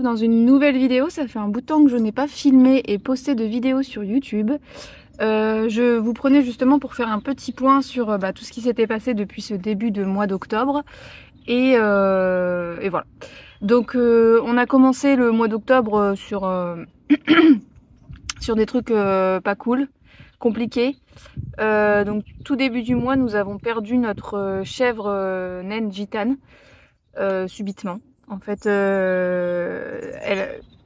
dans une nouvelle vidéo. Ça fait un bout de temps que je n'ai pas filmé et posté de vidéos sur YouTube. Je vous prenais justement pour faire un petit point sur tout ce qui s'était passé depuis ce début de mois d'octobre. Et voilà. Donc on a commencé le mois d'octobre sur, sur des trucs pas cool, compliqués. Donc tout début du mois, nous avons perdu notre chèvre naine gitane subitement. En fait,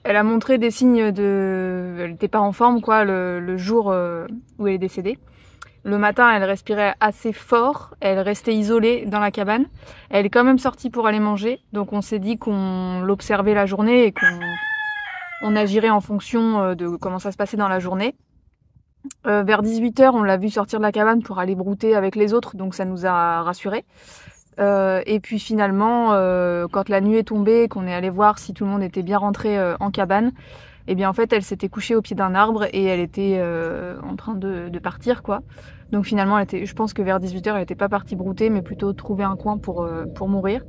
elle a montré des signes de... Elle n'était pas en forme, quoi, le jour où elle est décédée. Le matin, elle respirait assez fort, elle restait isolée dans la cabane. Elle est quand même sortie pour aller manger, donc on s'est dit qu'on l'observait la journée et qu'on agirait en fonction de comment ça se passait dans la journée. Vers 18h, on l'a vue sortir de la cabane pour aller brouter avec les autres, donc ça nous a rassurés. Et puis finalement, quand la nuit est tombée, qu'on est allé voir si tout le monde était bien rentré en cabane, et bien en fait elle s'était couchée au pied d'un arbre et elle était en train de partir, quoi. Donc finalement je pense que vers 18h elle était pas partie brouter, mais plutôt trouver un coin pour mourir.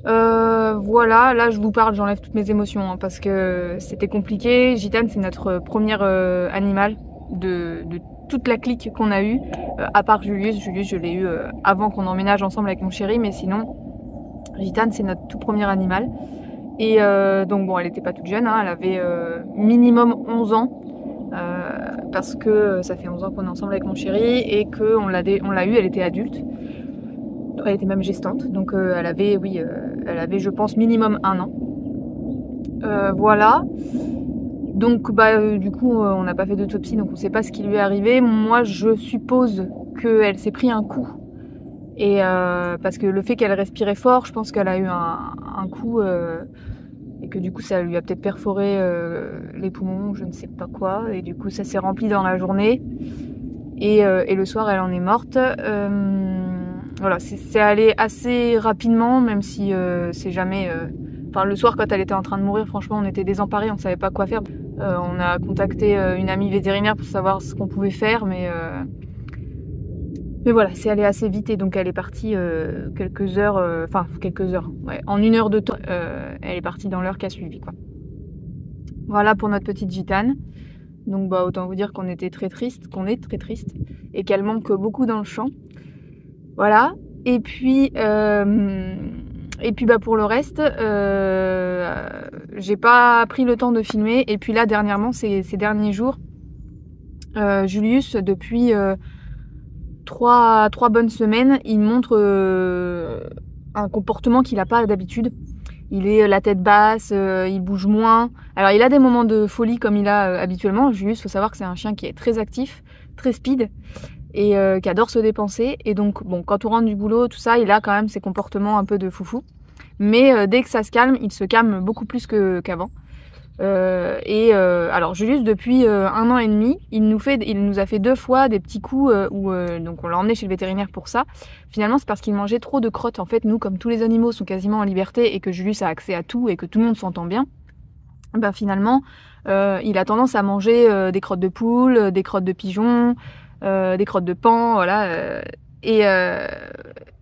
Voilà, là je vous parle, j'enlève toutes mes émotions hein, parce que c'était compliqué. Gitane, c'est notre premier animal de toute la clique qu'on a eue, à part Julius. Julius, je l'ai eu avant qu'on emménage ensemble avec mon chéri, mais sinon, Gitane, c'est notre tout premier animal. Et donc bon, elle était pas toute jeune, hein, elle avait minimum 11 ans, parce que ça fait 11 ans qu'on est ensemble avec mon chéri, et qu'on l'a eu, elle était adulte. Elle était même gestante, donc elle avait, oui, elle avait, je pense, minimum 1 an. Voilà. Donc du coup on n'a pas fait d'autopsie, donc on sait pas ce qui lui est arrivé. Moi je suppose qu'elle s'est pris un coup, et parce que le fait qu'elle respirait fort, je pense qu'elle a eu un coup et que du coup ça lui a peut-être perforé les poumons, je ne sais pas quoi, et du coup ça s'est rempli dans la journée, et le soir elle en est morte. Voilà, c'est allé assez rapidement, même si c'est jamais... Enfin, le soir, quand elle était en train de mourir, franchement, on était désemparés, on savait pas quoi faire. On a contacté une amie vétérinaire pour savoir ce qu'on pouvait faire, mais voilà, c'est allé assez vite, et donc elle est partie quelques heures, ouais, en 1 heure de temps, elle est partie dans l'heure qui a suivi, quoi. Voilà pour notre petite gitane. Donc autant vous dire qu'on était très triste, et qu'elle manque beaucoup dans le champ. Voilà. Et puis pour le reste, j'ai pas pris le temps de filmer. Et puis là, dernièrement, ces derniers jours, Julius, depuis 3 bonnes semaines, il montre un comportement qu'il n'a pas d'habitude. Il est la tête basse, il bouge moins. Alors il a des moments de folie comme il a habituellement. Julius, faut savoir que c'est un chien qui est très actif, très speed, et qui adore se dépenser. Et donc bon, quand on rentre du boulot, tout ça, il a quand même ses comportements un peu de foufou. Mais dès que ça se calme, il se calme beaucoup plus qu'avant. Alors Julius, depuis 1 an et demi, il nous a fait 2 fois des petits coups donc on l'a emmené chez le vétérinaire pour ça. Finalement, c'est parce qu'il mangeait trop de crottes. En fait, nous, comme tous les animaux sont quasiment en liberté et que Julius a accès à tout et que tout le monde s'entend bien, finalement, il a tendance à manger des crottes de poule, des crottes de pigeon, des crottes de paon, voilà.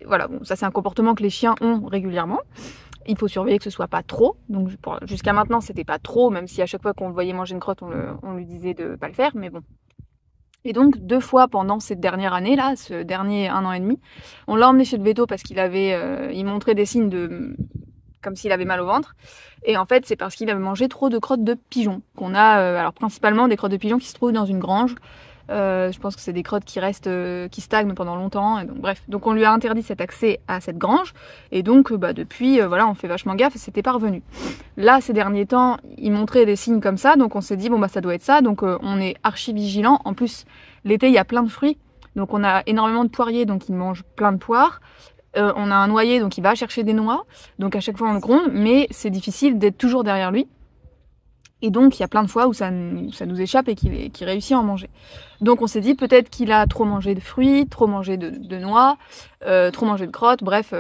Voilà, bon, ça c'est un comportement que les chiens ont régulièrement. Il faut surveiller que ce soit pas trop. Donc jusqu'à maintenant, c'était pas trop, même si à chaque fois qu'on le voyait manger une crotte, on lui disait de pas le faire, mais bon. Et donc 2 fois pendant cette dernière année là, ce dernier 1 an et demi, on l'a emmené chez le véto parce qu'il il montrait des signes comme s'il avait mal au ventre. Et en fait, c'est parce qu'il avait mangé trop de crottes de pigeons. Qu'on a, alors principalement des crottes de pigeons qui se trouvent dans une grange. Je pense que c'est des crottes qui restent, qui stagnent pendant longtemps. Et donc, bref, donc on lui a interdit cet accès à cette grange. Et donc, depuis, voilà, on fait vachement gaffe et c'était pas revenu. Là, ces derniers temps, il montrait des signes comme ça. Donc on s'est dit, bon, ça doit être ça. Donc on est archi vigilant. En plus, l'été, il y a plein de fruits. Donc on a énormément de poiriers, donc il mange plein de poires. On a un noyer, donc il va chercher des noix. Donc à chaque fois, on le gronde. Mais c'est difficile d'être toujours derrière lui. Et donc, il y a plein de fois où ça nous échappe et qu'il réussit à en manger. Donc, on s'est dit peut-être qu'il a trop mangé de fruits, trop mangé de noix, trop mangé de crottes. Bref,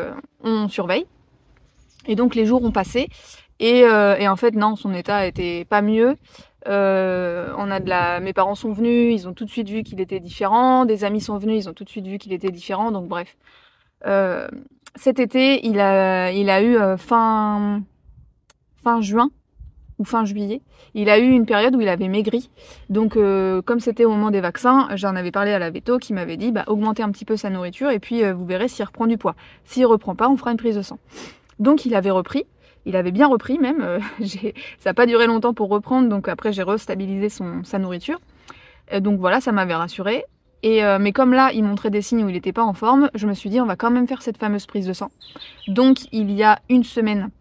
on surveille. Et donc, les jours ont passé. Et en fait, non, son état était pas mieux. Mes parents sont venus, ils ont tout de suite vu qu'il était différent. Des amis sont venus, ils ont tout de suite vu qu'il était différent. Donc, bref. Cet été, il a eu fin fin juin ou fin juillet. Il a eu une période où il avait maigri. Donc comme c'était au moment des vaccins, j'en avais parlé à la véto qui m'avait dit augmentez un petit peu sa nourriture et puis vous verrez s'il reprend du poids. S'il reprend pas, on fera une prise de sang. Donc il avait repris. Il avait bien repris même. Ça n'a pas duré longtemps pour reprendre. Donc après j'ai restabilisé sa nourriture. Donc voilà, ça m'avait rassurée. Mais comme là, il montrait des signes où il n'était pas en forme, je me suis dit, on va quand même faire cette fameuse prise de sang. Donc, il y a une semaine,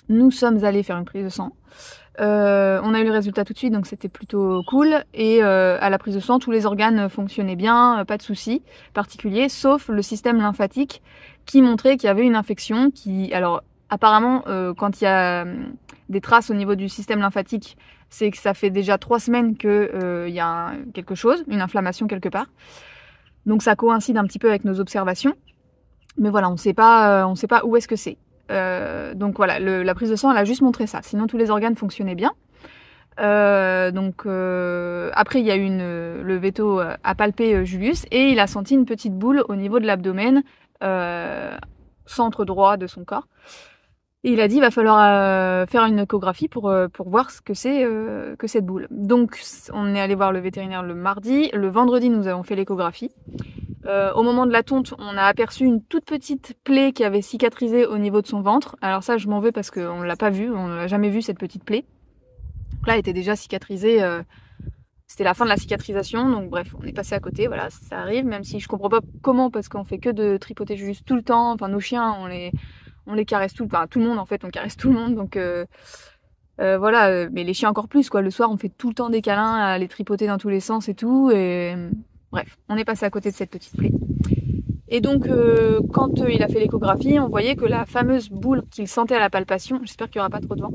nous sommes allés faire une prise de sang. On a eu le résultat tout de suite, donc c'était plutôt cool. Et à la prise de sang, tous les organes fonctionnaient bien, pas de soucis particuliers, sauf le système lymphatique qui montrait qu'il y avait une infection alors, apparemment, quand il y a des traces au niveau du système lymphatique, c'est que ça fait déjà 3 semaines qu'il y a quelque chose, une inflammation quelque part. Donc ça coïncide un petit peu avec nos observations. Mais voilà, on ne sait pas où est-ce que c'est. Donc voilà, la prise de sang, elle a juste montré ça. Sinon, tous les organes fonctionnaient bien. Après, il y a le véto a palpé Julius et il a senti une petite boule au niveau de l'abdomen, centre droit de son corps. Et il a dit il va falloir faire une échographie pour voir ce que c'est que cette boule. Donc on est allé voir le vétérinaire le mardi. Le vendredi, nous avons fait l'échographie. Au moment de la tonte, on a aperçu une toute petite plaie qui avait cicatrisé au niveau de son ventre. Alors ça, je m'en veux parce qu'on ne l'a pas vue, on l'a jamais vue cette petite plaie. Donc là, elle était déjà cicatrisée. C'était la fin de la cicatrisation, donc bref, on est passé à côté. Voilà, ça arrive, même si je comprends pas comment, parce qu'on fait que de tripoter juste tout le temps. Enfin, nos chiens, on les caresse tout le monde en fait, on caresse tout le monde, donc voilà, mais les chiens encore plus quoi. Le soir, on fait tout le temps des câlins, à les tripoter dans tous les sens et tout, et bref, on est passé à côté de cette petite plaie. Et donc, quand il a fait l'échographie, on voyait que la fameuse boule qu'il sentait à la palpation, j'espère qu'il n'y aura pas trop de vent,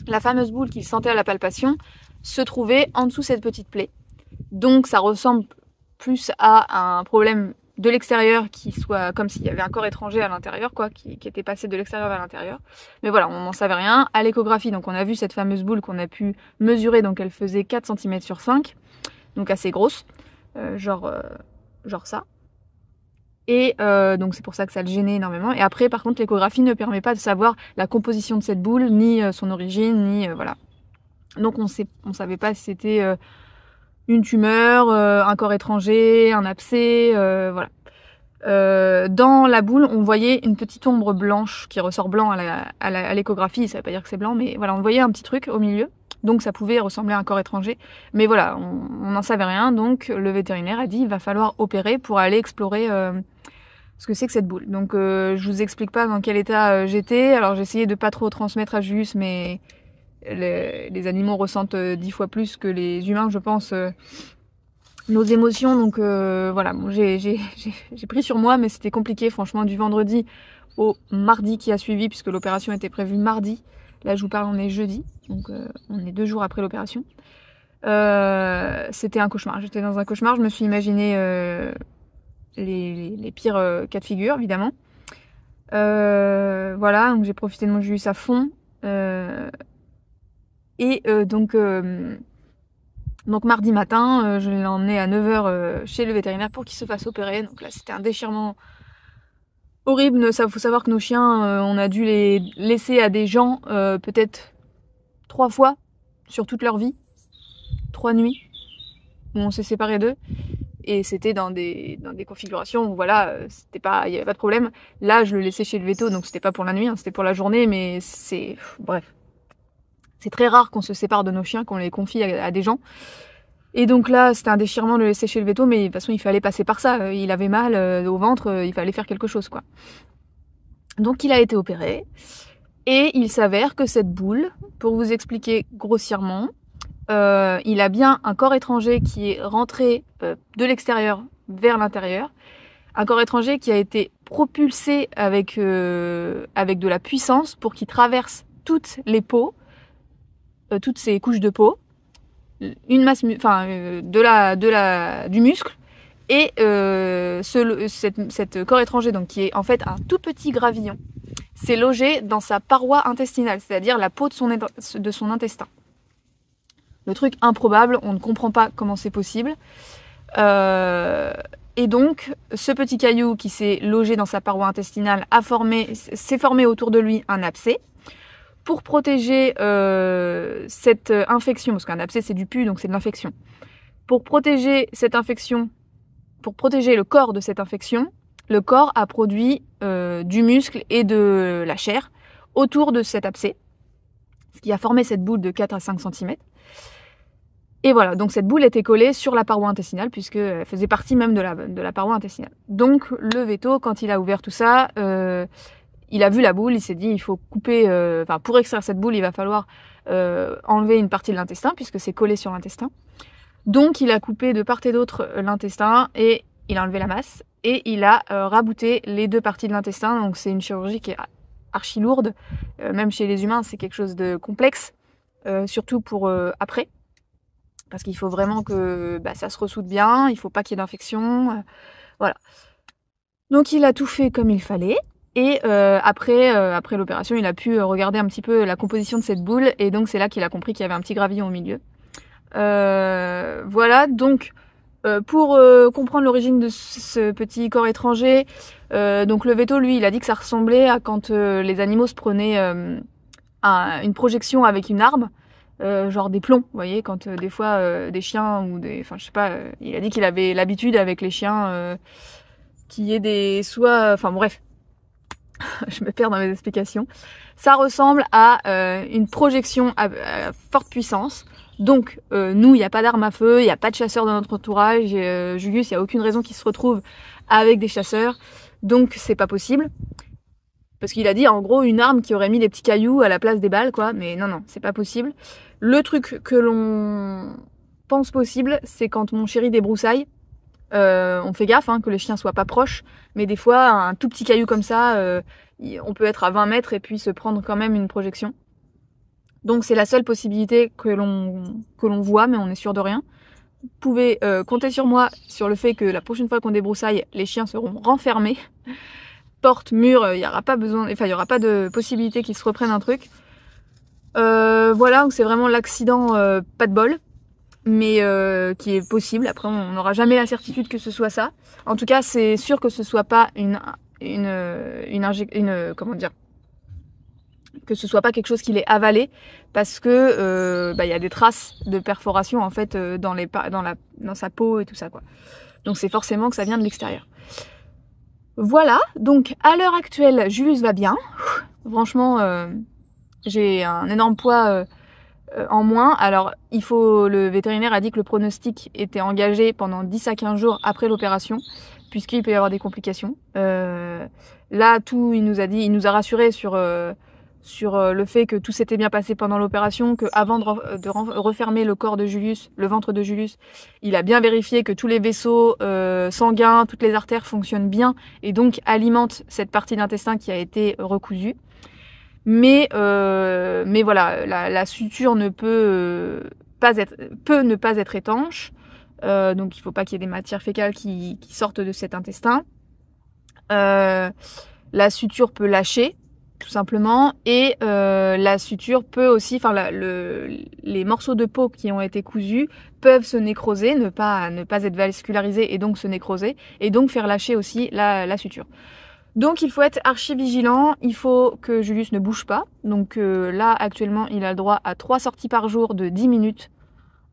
la fameuse boule qu'il sentait à la palpation se trouvait en dessous de cette petite plaie. Donc, ça ressemble plus à un problème de l'extérieur qui soit comme s'il y avait un corps étranger à l'intérieur, quoi, qui était passé de l'extérieur vers l'intérieur. Mais voilà, on n'en savait rien. À l'échographie, donc on a vu cette fameuse boule qu'on a pu mesurer, donc elle faisait 4 cm sur 5, donc assez grosse, genre ça. Et donc c'est pour ça que ça le gênait énormément. Et après, par contre, l'échographie ne permet pas de savoir la composition de cette boule, ni son origine, ni voilà. Donc on savait pas si c'était une tumeur, un corps étranger, un abcès, voilà. Dans la boule, on voyait une petite ombre blanche qui ressort blanc à l'échographie. Ça veut pas dire que c'est blanc, mais voilà, on voyait un petit truc au milieu. Donc ça pouvait ressembler à un corps étranger. Mais voilà, on n'en savait rien. Donc le vétérinaire a dit il va falloir opérer pour aller explorer ce que c'est que cette boule. Donc je vous explique pas dans quel état j'étais. Alors j'ai essayé de pas trop transmettre à Julius, mais les animaux ressentent 10 fois plus que les humains, je pense, nos émotions. Donc voilà, bon, j'ai pris sur moi, mais c'était compliqué franchement du vendredi au mardi qui a suivi, puisque l'opération était prévue mardi. Là je vous parle, on est jeudi, donc on est 2 jours après l'opération. C'était un cauchemar, j'étais dans un cauchemar, je me suis imaginé les pires cas de figure, évidemment. Voilà, donc j'ai profité de mon Julius à fond. Donc mardi matin, je l'ai emmené à 9h chez le vétérinaire pour qu'il se fasse opérer. Donc là, c'était un déchirement horrible. Ça, faut savoir que nos chiens, on a dû les laisser à des gens peut-être 3 fois sur toute leur vie. 3 nuits où on s'est séparés d'eux. Et c'était dans des configurations où voilà, il n'y avait pas de problème. Là, je le laissais chez le véto, donc c'était pas pour la nuit, hein, c'était pour la journée, mais bref. C'est très rare qu'on se sépare de nos chiens, qu'on les confie à des gens. Et donc là, c'était un déchirement de le laisser chez le véto, mais de toute façon, il fallait passer par ça. Il avait mal au ventre, il fallait faire quelque chose, quoi. Donc il a été opéré. Et il s'avère que cette boule, pour vous expliquer grossièrement, il a bien un corps étranger qui est rentré de l'extérieur vers l'intérieur. Un corps étranger qui a été propulsé avec de la puissance pour qu'il traverse toutes les peaux, toutes ces couches de peau, une masse, du muscle, et cette corps étranger, donc qui est en fait un tout petit gravillon, s'est logé dans sa paroi intestinale, c'est-à-dire la peau de son intestin. Le truc improbable, on ne comprend pas comment c'est possible. Et donc, ce petit caillou qui s'est logé dans sa paroi intestinale s'est formé autour de lui un abcès. Pour protéger cette infection, parce qu'un abcès c'est du pus, donc c'est de l'infection. Pour protéger cette infection, pour protéger le corps de cette infection, le corps a produit du muscle et de la chair autour de cet abcès, ce qui a formé cette boule de 4 à 5 cm. Et voilà, donc cette boule était collée sur la paroi intestinale, puisqu'elle faisait partie même de la paroi intestinale. Donc le veto, quand il a ouvert tout ça, il a vu la boule, il s'est dit il faut couper, pour extraire cette boule, il va falloir enlever une partie de l'intestin, puisque c'est collé sur l'intestin. Donc il a coupé de part et d'autre l'intestin, et il a enlevé la masse, et il a rabouté les 2 parties de l'intestin. Donc c'est une chirurgie qui est archi lourde, même chez les humains c'est quelque chose de complexe, surtout pour après. Parce qu'il faut vraiment que ça se ressoude bien, il faut pas qu'il y ait d'infection, voilà. Donc il a tout fait comme il fallait, et après l'opération, il a pu regarder un petit peu la composition de cette boule, et donc c'est là qu'il a compris qu'il y avait un petit gravillon au milieu. Voilà, donc pour comprendre l'origine de ce petit corps étranger, donc le veto, lui, il a dit que ça ressemblait à quand les animaux se prenaient une projection avec une arme, genre des plombs, vous voyez, quand des fois des chiens ou des... Enfin, je sais pas, il a dit qu'il avait l'habitude avec les chiens qu'il y ait des... soit... Enfin, bref, je me perds dans mes explications. Ça ressemble à une projection à forte puissance. Donc, nous, il n'y a pas d'arme à feu, il n'y a pas de chasseurs dans notre entourage. Julius, il n'y a aucune raison qu'il se retrouve avec des chasseurs. Donc, c'est pas possible. Parce qu'il a dit, en gros, une arme qui aurait mis des petits cailloux à la place des balles, quoi. Mais non, c'est pas possible. Le truc que l'on pense possible, c'est quand mon chéri débroussaille. On fait gaffe, que les chiens soient pas proches. Mais des fois, un tout petit caillou comme ça, on peut être à 20 mètres et puis se prendre quand même une projection. Donc c'est la seule possibilité que l'on voit, mais on est sûr de rien. Vous pouvez compter sur moi sur le fait que la prochaine fois qu'on débroussaille, les chiens seront renfermés. Porte, mur, il n'y aura pas besoin, enfin il y aura pas de possibilité qu'ils se reprennent un truc. Voilà, donc c'est vraiment l'accident pas de bol, mais qui est possible. Après, on n'aura jamais la certitude que ce soit ça. En tout cas, c'est sûr que ce soit pas comment dire, que ce soit pas quelque chose qu'il ait avalé, parce que y a des traces de perforation en fait dans sa peau et tout ça, quoi. Donc c'est forcément que ça vient de l'extérieur. Voilà, donc à l'heure actuelle, Julius va bien. Franchement, j'ai un énorme poids en moins. Alors, le vétérinaire a dit que le pronostic était engagé pendant 10 à 15 jours après l'opération, puisqu'il peut y avoir des complications. Là, il nous a rassuré sur le fait que tout s'était bien passé pendant l'opération, qu'avant de refermer le corps de Julius, le ventre de Julius, il a bien vérifié que tous les vaisseaux sanguins, toutes les artères fonctionnent bien et donc alimentent cette partie d'intestin qui a été recousue. Mais voilà, la suture peut ne pas être étanche, donc il ne faut pas qu'il y ait des matières fécales qui sortent de cet intestin. La suture peut lâcher, tout simplement, et la suture peut aussi, les morceaux de peau qui ont été cousus peuvent se nécroser, ne pas être vascularisés et donc se nécroser, et donc faire lâcher aussi la suture. Donc il faut être archi vigilant, il faut que Julius ne bouge pas. Donc là actuellement il a le droit à 3 sorties par jour de 10 minutes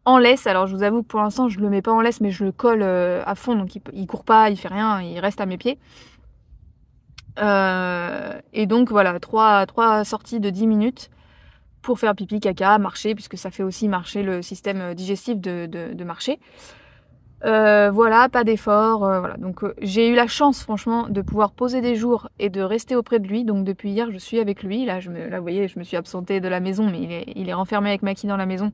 en laisse. Alors je vous avoue que pour l'instant je le mets pas en laisse, mais je le colle à fond, donc il court pas, il fait rien, il reste à mes pieds. Et donc voilà, 3 sorties de 10 minutes pour faire pipi, caca, marcher, puisque ça fait aussi marcher le système digestif de marcher. Voilà, pas d'effort, voilà. Donc j'ai eu la chance franchement de pouvoir poser des jours et de rester auprès de lui. Donc depuis hier je suis avec lui. Là vous voyez, je me suis absentée de la maison, mais il est renfermé avec Maki dans la maison.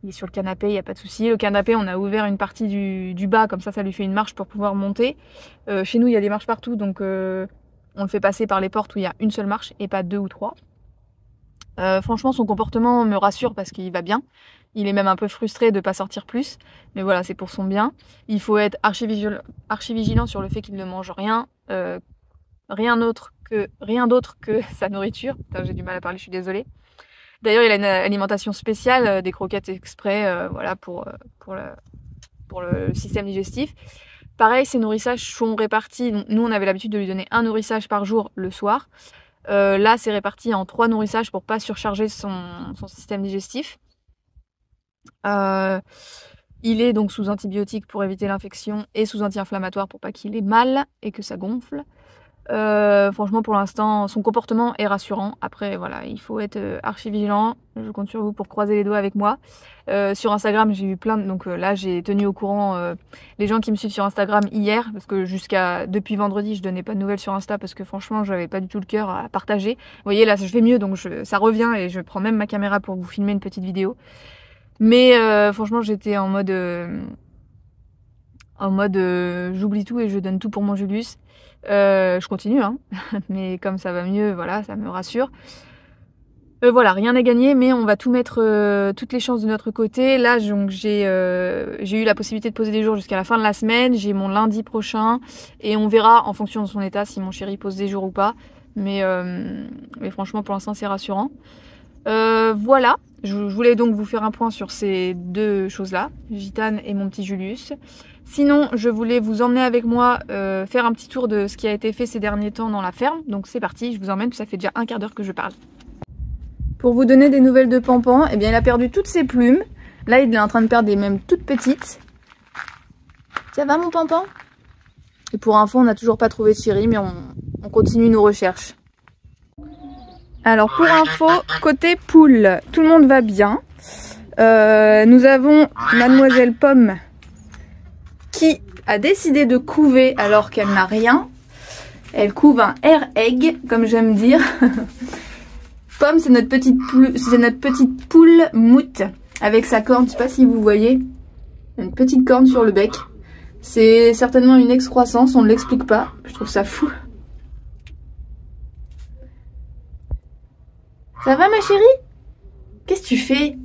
Il est sur le canapé, il n'y a pas de souci. Le canapé, on a ouvert une partie du bas, comme ça lui fait une marche pour pouvoir monter. Chez nous il y a des marches partout, donc on le fait passer par les portes où il y a une seule marche et pas 2 ou 3. Franchement son comportement me rassure parce qu'il va bien. Il est même un peu frustré de ne pas sortir plus, mais voilà, c'est pour son bien. Il faut être archi vigilant sur le fait qu'il ne mange rien, rien d'autre que sa nourriture. Putain, j'ai du mal à parler, je suis désolée. D'ailleurs, il a une alimentation spéciale, des croquettes exprès, voilà, pour le système digestif. Pareil, ses nourrissages sont répartis. Nous, on avait l'habitude de lui donner un nourrissage par jour le soir. Là, c'est réparti en 3 nourrissages pour pas surcharger son système digestif. Il est donc sous antibiotiques pour éviter l'infection et sous anti-inflammatoire pour pas qu'il ait mal et que ça gonfle. Franchement, pour l'instant, son comportement est rassurant. Après, voilà, il faut être archi vigilant. Je compte sur vous pour croiser les doigts avec moi. Sur Instagram, j'ai eu plein de... Donc là, j'ai tenu au courant les gens qui me suivent sur Instagram hier, parce que depuis vendredi, je donnais pas de nouvelles sur Insta, parce que franchement, j'avais pas du tout le cœur à partager. Vous voyez, là, je fais mieux, donc ça revient, et je prends même ma caméra pour vous filmer une petite vidéo. Mais franchement, j'étais en mode j'oublie tout et je donne tout pour mon Julius. Je continue, hein, mais comme ça va mieux, voilà, ça me rassure. Voilà, rien n'est gagné, mais on va tout mettre, toutes les chances de notre côté. Là, donc j'ai eu la possibilité de poser des jours jusqu'à la fin de la semaine. J'ai mon lundi prochain et on verra en fonction de son état si mon chéri pose des jours ou pas. Mais franchement, pour l'instant, c'est rassurant. Voilà, je voulais donc vous faire un point sur ces 2 choses-là, Gitane et mon petit Julius. Sinon, je voulais vous emmener avec moi faire un petit tour de ce qui a été fait ces derniers temps dans la ferme. Donc c'est parti, je vous emmène, ça fait déjà un quart d'heure que je parle. Pour vous donner des nouvelles de Pampan, eh bien il a perdu toutes ses plumes. Là, il est en train de perdre des mêmes toutes petites. Ça va mon Pampan? Et pour info, on n'a toujours pas trouvé de chéri, mais on continue nos recherches. Alors pour info, côté poule, tout le monde va bien. Nous avons Mademoiselle Pomme qui a décidé de couver alors qu'elle n'a rien. Elle couve un air egg, comme j'aime dire. Pomme, c'est notre petite poule moute avec sa corne. Je sais pas si vous voyez, une petite corne sur le bec. C'est certainement une excroissance, on ne l'explique pas. Je trouve ça fou. Ça va ma chérie? Qu'est-ce que tu fais?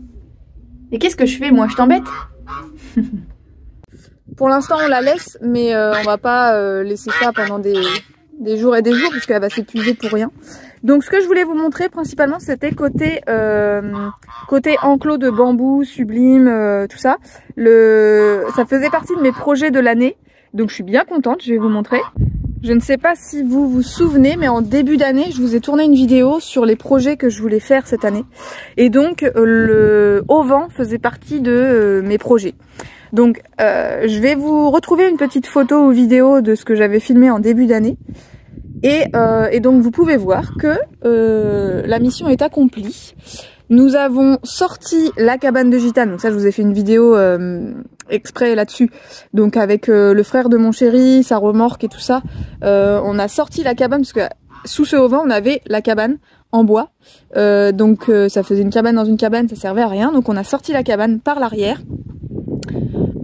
Et qu'est-ce que je fais moi? Je t'embête? Pour l'instant on la laisse, mais on va pas laisser ça pendant des jours et des jours puisqu'elle va s'épuiser pour rien. Donc ce que je voulais vous montrer principalement c'était côté enclos de bambou, sublime, tout ça. Ça faisait partie de mes projets de l'année, donc je suis bien contente, je vais vous montrer. Je ne sais pas si vous vous souvenez, mais en début d'année, je vous ai tourné une vidéo sur les projets que je voulais faire cette année. Et donc, le auvent faisait partie de mes projets. Donc, je vais vous retrouver une petite photo ou vidéo de ce que j'avais filmé en début d'année. Et donc, vous pouvez voir que la mission est accomplie. Nous avons sorti la cabane de Gitane. Donc ça, je vous ai fait une vidéo exprès là-dessus. Donc avec le frère de mon chéri, sa remorque et tout ça. On a sorti la cabane parce que sous ce auvent, on avait la cabane en bois. Donc ça faisait une cabane dans une cabane, ça servait à rien. Donc on a sorti la cabane par l'arrière.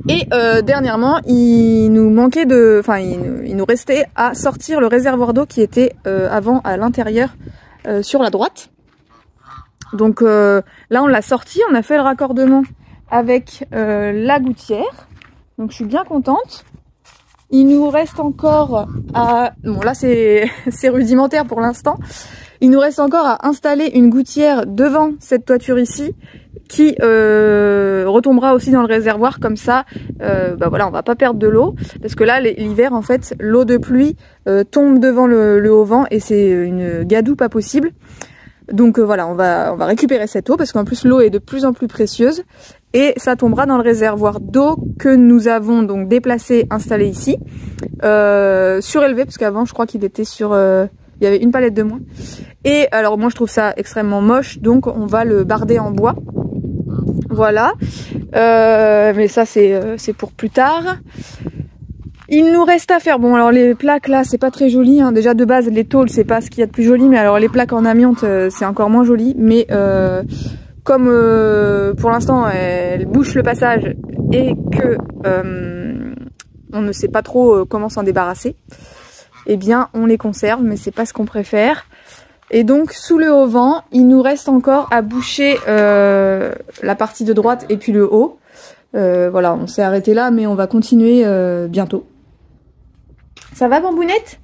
Et dernièrement, il nous restait à sortir le réservoir d'eau qui était avant à l'intérieur sur la droite. Donc là on l'a sorti, on a fait le raccordement avec la gouttière. Donc je suis bien contente. Il nous reste encore à... Bon là c'est rudimentaire pour l'instant. Il nous reste encore à installer une gouttière devant cette toiture ici qui retombera aussi dans le réservoir comme ça. Bah voilà, on va pas perdre de l'eau parce que là l'hiver en fait l'eau de pluie tombe devant le auvent et c'est une gadoue pas possible. Donc voilà, on va récupérer cette eau parce qu'en plus l'eau est de plus en plus précieuse et ça tombera dans le réservoir d'eau que nous avons donc déplacé, installé ici, surélevé parce qu'avant je crois qu'il était sur, il y avait une palette de moins. Et alors moi je trouve ça extrêmement moche donc on va le barder en bois. Voilà, mais ça c'est pour plus tard. Il nous reste à faire, bon alors les plaques là c'est pas très joli, hein. Déjà de base les tôles c'est pas ce qu'il y a de plus joli, mais alors les plaques en amiante c'est encore moins joli, mais comme pour l'instant elles bouchent le passage et que on ne sait pas trop comment s'en débarrasser, eh bien on les conserve, mais c'est pas ce qu'on préfère. Et donc sous le auvent il nous reste encore à boucher la partie de droite et puis le haut. Voilà, on s'est arrêté là mais on va continuer bientôt. Ça va Bambounette?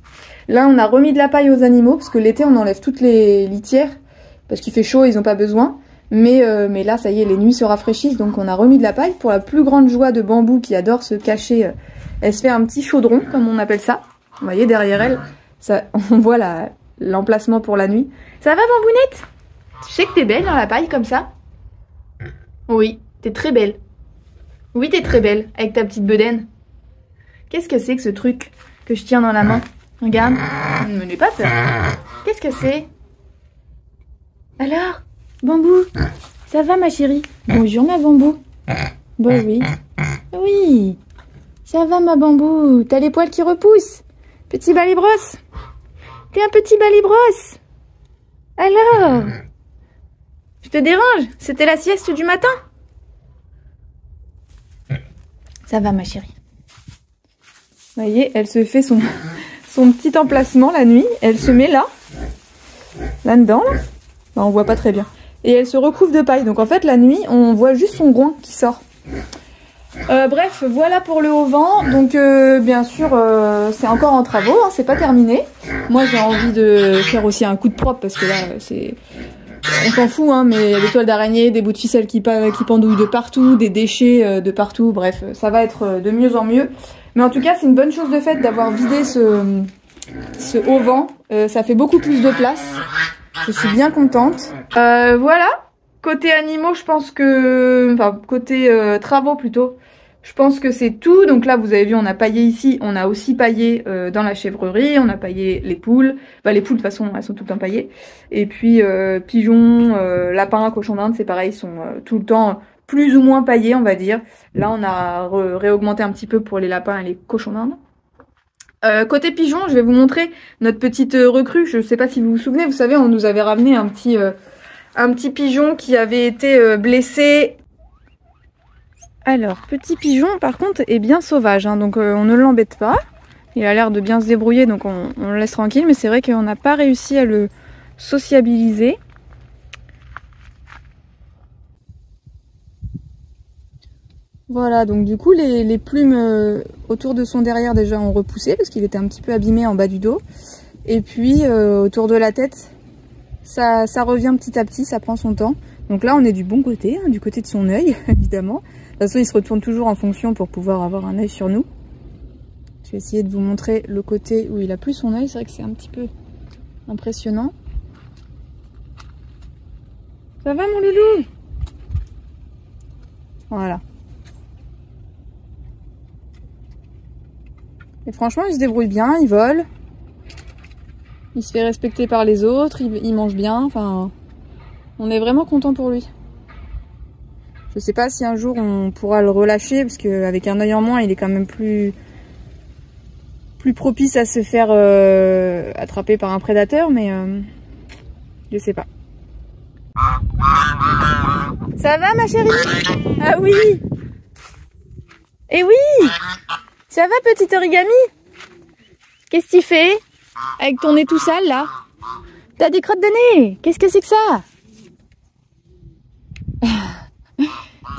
Là on a remis de la paille aux animaux parce que l'été on enlève toutes les litières parce qu'il fait chaud, ils n'ont pas besoin. Mais là ça y est, les nuits se rafraîchissent donc on a remis de la paille. Pour la plus grande joie de Bambou qui adore se cacher, elle se fait un petit chaudron comme on appelle ça. Vous voyez derrière elle, ça, on voit l'emplacement pour la nuit. Ça va, Bambounette? Tu sais que t'es belle dans la paille comme ça? Oui, t'es très belle. Oui, t'es très belle, avec ta petite bedaine. Qu'est-ce que c'est que ce truc que je tiens dans la main? Regarde, ne me n'aie pas peur. Qu'est-ce que c'est? Alors, Bambou, ça va ma chérie? Bonjour ma Bambou. Bah oui. Oui, ça va ma Bambou. T'as les poils qui repoussent. Petit balai-brosse. T'es un petit balai-brosse. Alors, je te dérange? C'était la sieste du matin? Ça va ma chérie. Vous voyez, elle se fait son petit emplacement la nuit. Elle se met là. Là-dedans, là. Bah, on voit pas très bien. Et elle se recouvre de paille. Donc en fait, la nuit, on voit juste son groin qui sort. Bref, voilà pour le haut-vent. Donc bien sûr, c'est encore en travaux, hein, c'est pas terminé. Moi, j'ai envie de faire aussi un coup de propre parce que là, c'est... On s'en fout, hein, mais il y a des toiles d'araignée, des bouts de ficelle qui pendouillent de partout, des déchets de partout. Bref, ça va être de mieux en mieux. Mais en tout cas, c'est une bonne chose de fait d'avoir vidé ce haut-vent. Ça fait beaucoup plus de place. Je suis bien contente. Voilà. Côté animaux, je pense que... Enfin, côté travaux plutôt. Je pense que c'est tout. Donc là, vous avez vu, on a paillé ici. On a aussi paillé dans la chèvrerie. On a paillé les poules. Bah, les poules, de toute façon, elles sont tout le temps paillées. Et puis, pigeons, lapins, cochons d'Inde, c'est pareil. Ils sont tout le temps plus ou moins paillés, on va dire. Là, on a réaugmenté un petit peu pour les lapins et les cochons d'Inde. Côté pigeons, je vais vous montrer notre petite recrue. Je sais pas si vous vous souvenez. Vous savez, on nous avait ramené un petit pigeon qui avait été blessé. Alors, petit pigeon, par contre, est bien sauvage, hein, donc on ne l'embête pas. Il a l'air de bien se débrouiller, donc on le laisse tranquille, mais c'est vrai qu'on n'a pas réussi à le sociabiliser. Voilà, donc du coup, les plumes autour de son derrière déjà ont repoussé, parce qu'il était un petit peu abîmé en bas du dos. Et puis, autour de la tête, ça revient petit à petit, ça prend son temps. Donc là, on est du bon côté, hein, du côté de son œil, évidemment. De toute façon, il se retourne toujours en fonction pour pouvoir avoir un œil sur nous. Je vais essayer de vous montrer le côté où il a plus son œil. C'est vrai que c'est un petit peu impressionnant. Ça va mon loulou? Voilà. Et franchement, il se débrouille bien, il vole. Il se fait respecter par les autres, il mange bien. Enfin, on est vraiment content pour lui. Je sais pas si un jour on pourra le relâcher, parce qu'avec un œil en moins, il est quand même plus propice à se faire attraper par un prédateur, mais je sais pas. Ça va ma chérie? Ah oui! Eh oui! Ça va petit origami? Qu'est-ce que tu fais? Avec ton nez tout sale là? T'as des crottes de nez? Qu'est-ce que c'est que ça?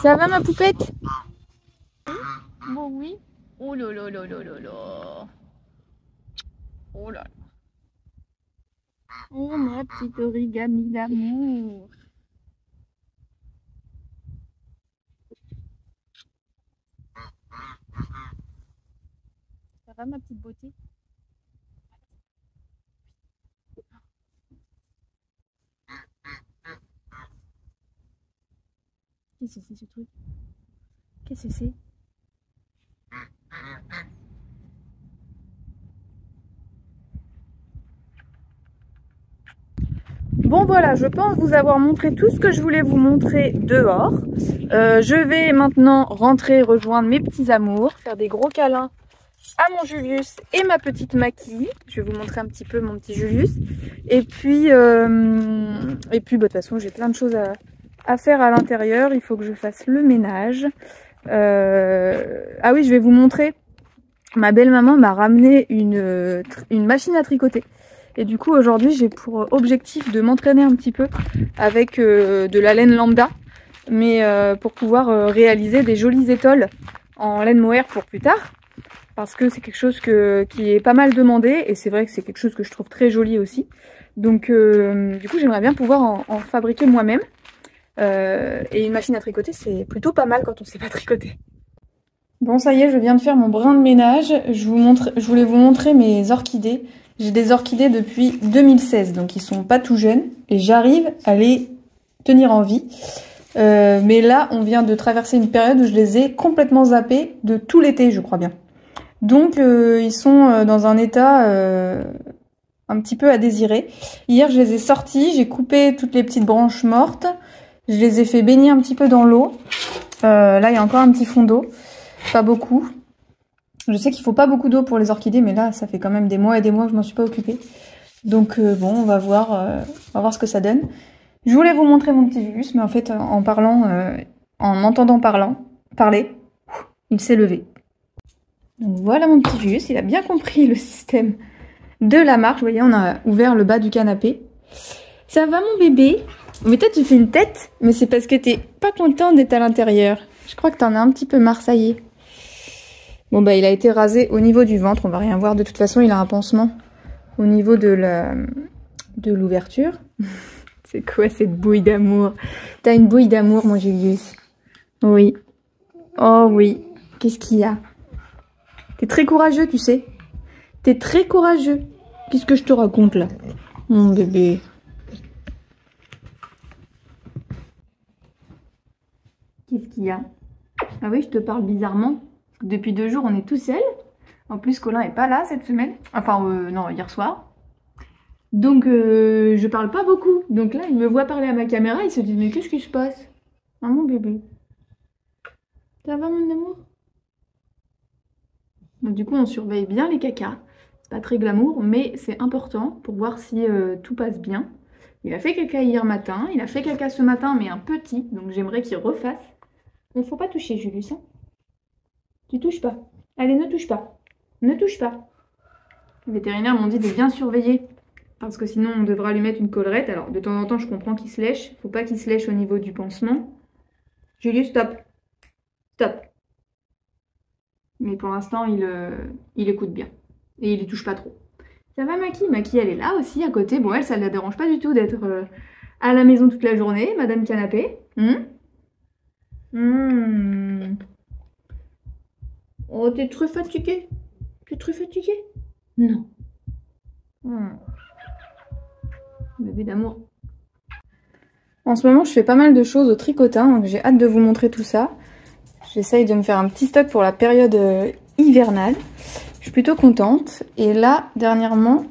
Ça va ma poupette? Bon oui. Oh là là là là là là. Oh là là. Oh ma petite origami d'amour. Ça va ma petite beauté? Qu'est-ce que c'est ce truc? Qu'est-ce que c'est? Bon voilà, je pense vous avoir montré tout ce que je voulais vous montrer dehors. Je vais maintenant rentrer rejoindre mes petits amours, faire des gros câlins à mon Julius et ma petite Maki. Je vais vous montrer un petit peu mon petit Julius. Et puis bah, de toute façon, j'ai plein de choses à faire à l'intérieur. Il faut que je fasse le ménage. Ah oui, je vais vous montrer. Ma belle-maman m'a ramené une machine à tricoter. Et du coup, aujourd'hui, j'ai pour objectif de m'entraîner un petit peu avec de la laine lambda, mais pour pouvoir réaliser des jolies étoiles en laine mohair pour plus tard. Parce que c'est quelque chose qui est pas mal demandé, et c'est vrai que c'est quelque chose que je trouve très joli aussi. Donc du coup, j'aimerais bien pouvoir en fabriquer moi-même. Et une machine à tricoter, c'est plutôt pas mal quand on sait pas tricoter. Bon, ça y est, je viens de faire mon brin de ménage. Je voulais vous montrer mes orchidées. J'ai des orchidées depuis 2016, donc ils sont pas tout jeunes. Et j'arrive à les tenir en vie. Mais là, on vient de traverser une période où je les ai complètement zappés de tout l'été, je crois bien. Donc, ils sont dans un état un petit peu à désirer. Hier, je les ai sortis, j'ai coupé toutes les petites branches mortes. Je les ai fait baigner un petit peu dans l'eau. Là, il y a encore un petit fond d'eau. Pas beaucoup. Je sais qu'il faut pas beaucoup d'eau pour les orchidées, mais là, ça fait quand même des mois et des mois que je m'en suis pas occupée. Donc, bon, on va voir ce que ça donne. Je voulais vous montrer mon petit Julius, mais en fait, en parlant, en m'entendant parler, il s'est levé. Donc voilà mon petit Julius, il a bien compris le système de la marche. Vous voyez, on a ouvert le bas du canapé. Ça va mon bébé? Mais toi, tu fais une tête, mais c'est parce que t'es pas content d'être à l'intérieur. Je crois que t'en as un petit peu marre, ça y est. Bon bah, il a été rasé au niveau du ventre, on va rien voir. De toute façon, il a un pansement au niveau de l'ouverture. C'est quoi cette bouille d'amour? T'as une bouille d'amour, mon Julius? Oui. Oh oui. Qu'est-ce qu'il y a? T'es très courageux, tu sais. T'es très courageux. Qu'est-ce que je te raconte, là? Mon bébé. Qu'est-ce qu'il y a? Ah oui, je te parle bizarrement. Depuis 2 jours, on est tout seul. En plus, Colin est pas là cette semaine. Enfin, non, hier soir. Donc, je parle pas beaucoup. Donc là, il me voit parler à ma caméra, il se dit, mais qu'est-ce qui se passe? Ah, mon bébé. Ça va, mon amour? Donc du coup, on surveille bien les cacas. C'est pas très glamour, mais c'est important pour voir si tout passe bien. Il a fait caca hier matin, il a fait caca ce matin, mais un petit, donc j'aimerais qu'il refasse. Il ne faut pas toucher, Julius. Hein. Tu touches pas. Allez, ne touche pas. Ne touche pas. Les vétérinaires m'ont dit de bien surveiller. Parce que sinon, on devra lui mettre une collerette. Alors, de temps en temps, je comprends qu'il se lèche. Faut pas qu'il se lèche au niveau du pansement. Julius, stop. Stop. Mais pour l'instant, il écoute bien. Et il y touche pas trop. Ça va, Maki? Maki, elle est là aussi, à côté. Bon, elle, ça ne la dérange pas du tout d'être à la maison toute la journée. Madame Canapé. Oh, t'es très fatiguée? T'es très fatiguée? Non. Bébé d'amour. En ce moment, je fais pas mal de choses au tricotin, donc j'ai hâte de vous montrer tout ça. J'essaye de me faire un petit stock pour la période hivernale. Je suis plutôt contente. Et là, dernièrement,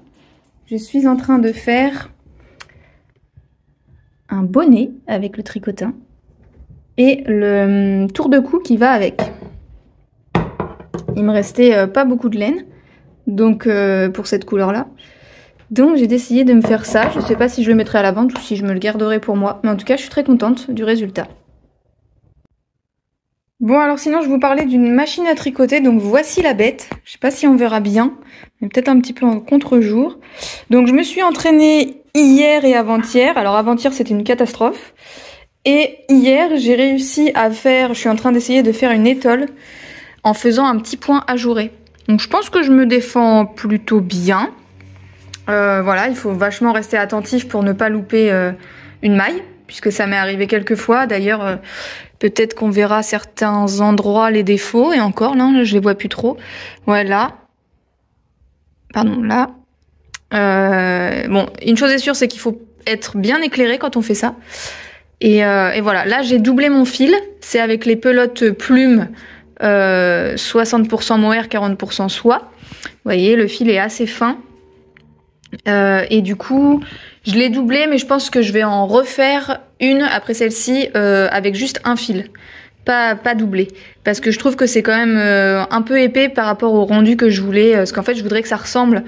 je suis en train de faire un bonnet avec le tricotin et le tour de cou qui va avec. Il me restait pas beaucoup de laine, donc pour cette couleur-là. Donc j'ai décidé de me faire ça. Je sais pas si je le mettrai à la vente ou si je me le garderai pour moi. Mais en tout cas, je suis très contente du résultat. Bon, alors sinon, je vous parlais d'une machine à tricoter. Donc voici la bête. Je sais pas si on verra bien, mais peut-être un petit peu en contre-jour. Donc je me suis entraînée hier et avant-hier. Alors avant-hier, c'était une catastrophe. Et hier, j'ai réussi à faire... Je suis en train d'essayer de faire une étole en faisant un petit point ajouré. Donc je pense que je me défends plutôt bien. Voilà, il faut vachement rester attentif pour ne pas louper une maille, puisque ça m'est arrivé quelques fois. D'ailleurs, peut-être qu'on verra certains endroits les défauts, et encore, là, je les vois plus trop. Ouais, là. Pardon, là. Bon, une chose est sûre, c'est qu'il faut être bien éclairé quand on fait ça. Et voilà, là, j'ai doublé mon fil. C'est avec les pelotes plumes 60% mohair, 40% soie. Vous voyez, le fil est assez fin. Et du coup, je l'ai doublé, mais je pense que je vais en refaire une après celle-ci avec juste un fil, pas doublé, parce que je trouve que c'est quand même un peu épais par rapport au rendu que je voulais, parce qu'en fait, je voudrais que ça ressemble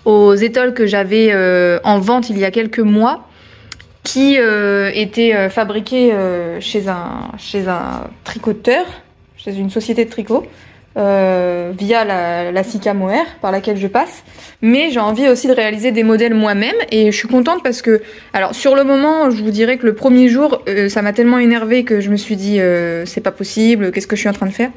aux étoiles que j'avais en vente il y a quelques mois, qui étaient fabriquées chez un tricoteur, chez une société de tricot. Via la Sika Mohair par laquelle je passe, mais j'ai envie aussi de réaliser des modèles moi-même et je suis contente parce que, alors sur le moment, je vous dirais que le premier jour, ça m'a tellement énervée que je me suis dit c'est pas possible, qu'est-ce que je suis en train de faire,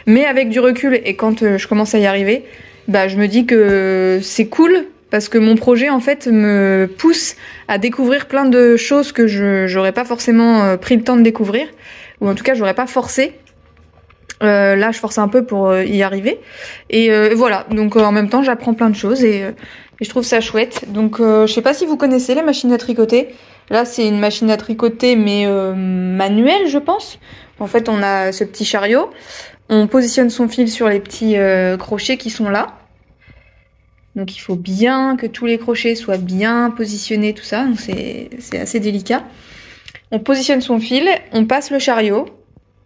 mais avec du recul et quand je commence à y arriver, bah je me dis que c'est cool parce que mon projet en fait me pousse à découvrir plein de choses que j'aurais pas forcément pris le temps de découvrir, ou en tout cas j'aurais pas forcé. Là je force un peu pour y arriver et voilà, donc en même temps j'apprends plein de choses et et je trouve ça chouette. Donc je sais pas si vous connaissez les machines à tricoter. Là c'est une machine à tricoter mais manuelle je pense. En fait on a ce petit chariot, on positionne son fil sur les petits crochets qui sont là. Donc il faut bien que tous les crochets soient bien positionnés, tout ça, donc c'est assez délicat. On positionne son fil, on passe le chariot,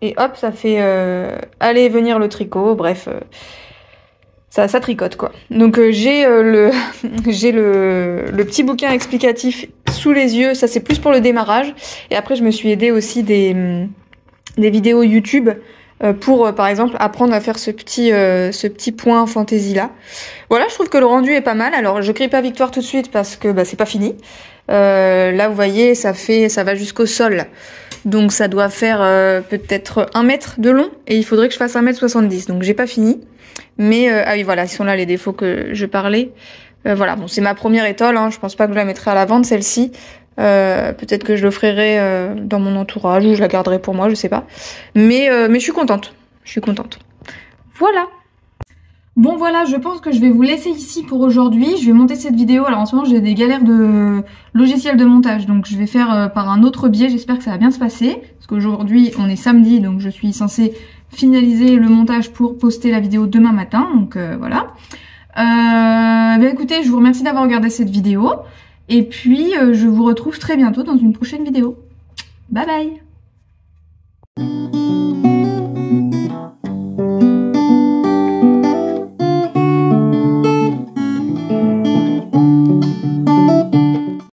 et hop, ça fait aller et venir le tricot, bref, ça tricote quoi. Donc j'ai le petit bouquin explicatif sous les yeux, ça c'est plus pour le démarrage. Et après je me suis aidée aussi des vidéos YouTube pour par exemple apprendre à faire ce petit point fantaisie là. Voilà, je trouve que le rendu est pas mal. Alors je crie pas victoire tout de suite parce que bah, c'est pas fini. Là vous voyez ça va jusqu'au sol. Donc ça doit faire peut-être 1 mètre de long et il faudrait que je fasse 1,70 m. Donc j'ai pas fini. Mais ah oui voilà, ils sont là les défauts que je parlais. Voilà, bon c'est ma première étole, hein, je pense pas que je la mettrai à la vente celle-ci. Peut-être que je l'offrirai dans mon entourage ou je la garderai pour moi, je sais pas. Mais je suis contente. Je suis contente. Voilà. Bon voilà, je pense que je vais vous laisser ici pour aujourd'hui. Je vais monter cette vidéo. Alors en ce moment j'ai des galères de logiciel de montage, donc je vais faire par un autre biais. J'espère que ça va bien se passer. Parce qu'aujourd'hui on est samedi, donc je suis censée finaliser le montage pour poster la vidéo demain matin. Donc voilà. Écoutez, je vous remercie d'avoir regardé cette vidéo. Et puis je vous retrouve très bientôt dans une prochaine vidéo. Bye bye!